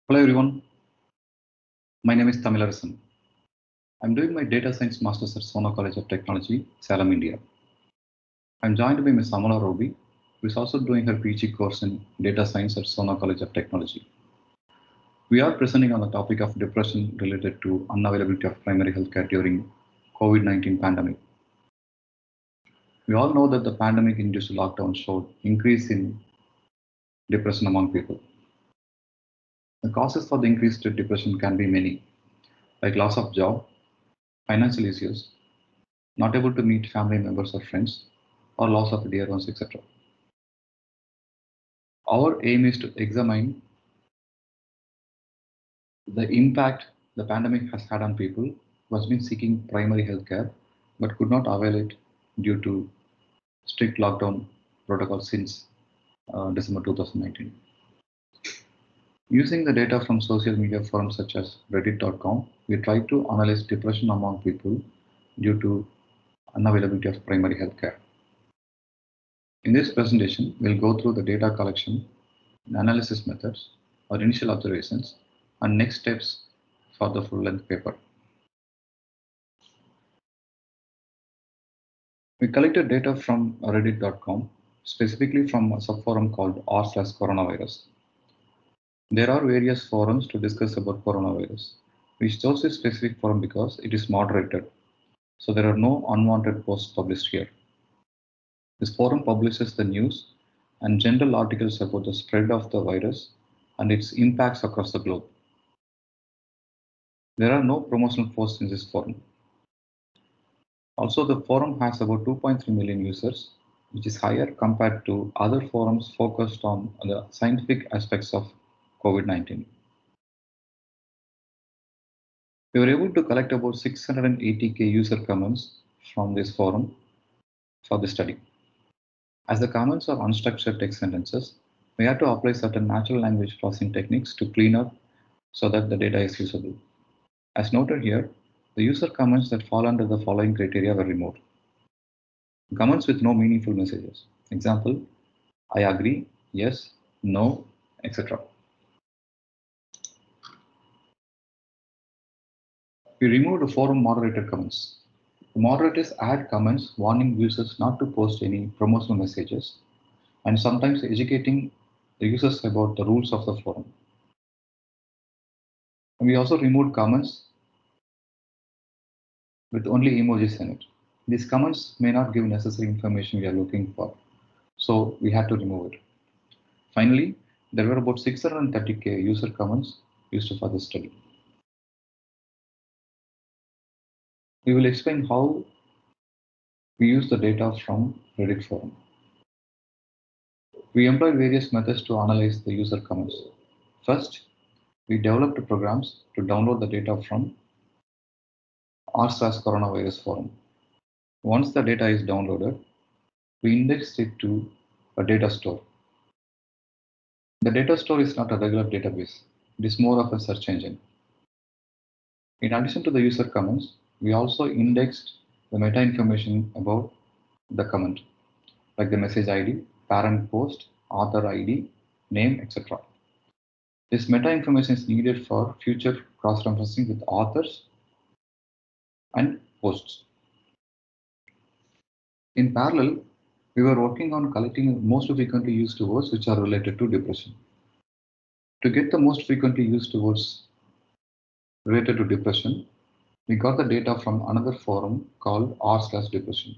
Hello everyone, my name is Tamilarasan. I'm doing my data science masters at Sona College of Technology, Salem, India. I'm joined by Ms. Amala Robi, who is also doing her PG course in data science at Sona College of Technology. We are presenting on the topic of depression related to unavailability of primary healthcare during COVID-19 pandemic. We all know that the pandemic-induced lockdown showed increase in depression among people. The causes for the increased depression can be many, like loss of job, financial issues, not able to meet family members or friends, or loss of dear ones, etc. Our aim is to examine the impact the pandemic has had on people who has been seeking primary health care but could not avail it due to strict lockdown protocols since December 2019. Using the data from social media forums such as reddit.com, we try to analyze depression among people due to unavailability of primary health care. In this presentation, we'll go through the data collection, analysis methods, our initial observations, and next steps for the full-length paper. We collected data from reddit.com, specifically from a subforum called r/coronavirus. There are various forums to discuss about coronavirus. We chose this specific forum because it is moderated, so there are no unwanted posts published here. This forum publishes the news and general articles about the spread of the virus and its impacts across the globe. There are no promotional posts in this forum. Also, the forum has about 2.3 million users, which is higher compared to other forums focused on the scientific aspects of COVID-19. We were able to collect about 680K user comments from this forum for the study. As the comments are unstructured text sentences, we have to apply certain natural language processing techniques to clean up so that the data is usable. As noted here, the user comments that fall under the following criteria were removed. Comments with no meaningful messages. Example, I agree, yes, no, etc. We removed the forum moderator comments. The moderators add comments warning users not to post any promotional messages and sometimes educating the users about the rules of the forum. And we also removed comments with only emojis in it. These comments may not give necessary information we are looking for, so we had to remove it. Finally, there were about 630K user comments used for the study. We will explain how we use the data from Reddit forum. We employed various methods to analyze the user comments. First, we developed programs to download the data from r/coronavirus forum. Once the data is downloaded, we indexed it to a data store. The data store is not a regular database. It is more of a search engine. In addition to the user comments, we also indexed the meta information about the comment, like the message ID, parent post, author ID, name, etc. This meta information is needed for future cross-referencing with authors and posts. In parallel, we were working on collecting most frequently used words which are related to depression. To get the most frequently used words related to depression, we got the data from another forum called r/depression.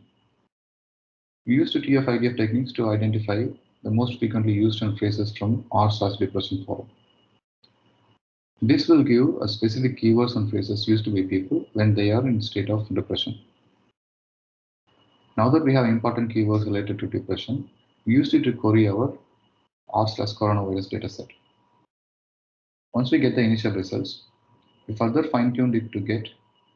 We used TF-IDF techniques to identify the most frequently used phrases from r/depression forum. This will give a specific keywords and phrases used by people when they are in state of depression. Now that we have important keywords related to depression, we used it to query our r/coronavirus dataset. Once we get the initial results, we further fine-tuned it to get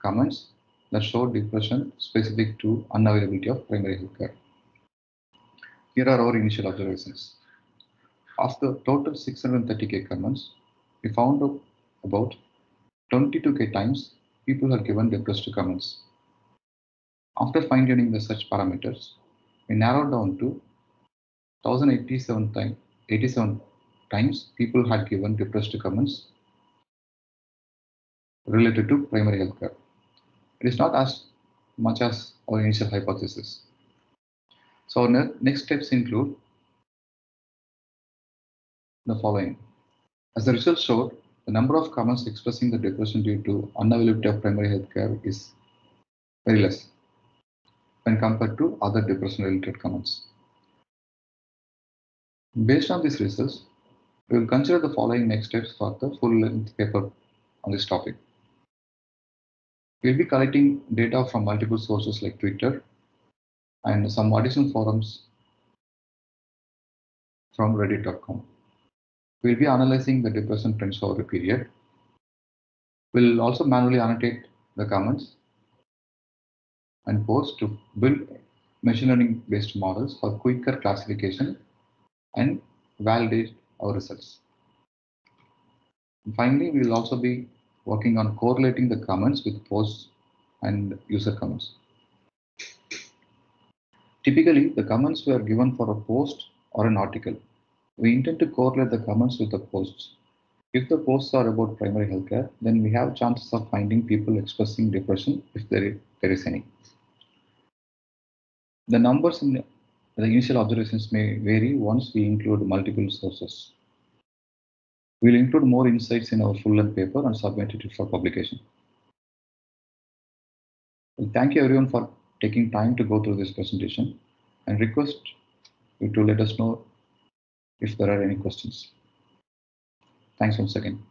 comments that show depression specific to unavailability of primary health care. Here are our initial observations. Of the total 630K comments, we found about 22K times people have given depressed comments. After fine-tuning the search parameters, we narrowed down to 1087 times people had given depressed comments related to primary healthcare. It is not as much as our initial hypothesis. So our next steps include the following. As the results showed, the number of comments expressing the depression due to unavailability of primary healthcare is very less when compared to other depression-related comments. Based on these results, we will consider the following next steps for the full-length paper on this topic. We'll be collecting data from multiple sources like Twitter and some additional forums from reddit.com. We'll be analyzing the depression trends over a period. We'll also manually annotate the comments and posts to build machine learning based models for quicker classification and validate our results. And finally, we will also be working on correlating the comments with posts and user comments. Typically, the comments were given for a post or an article. We intend to correlate the comments with the posts. If the posts are about primary healthcare, then we have chances of finding people expressing depression if there is any. The numbers in the initial observations may vary once we include multiple sources. We'll include more insights in our full-length paper and submit it for publication. Well, thank you everyone for taking time to go through this presentation, and request you to let us know if there are any questions. Thanks once again.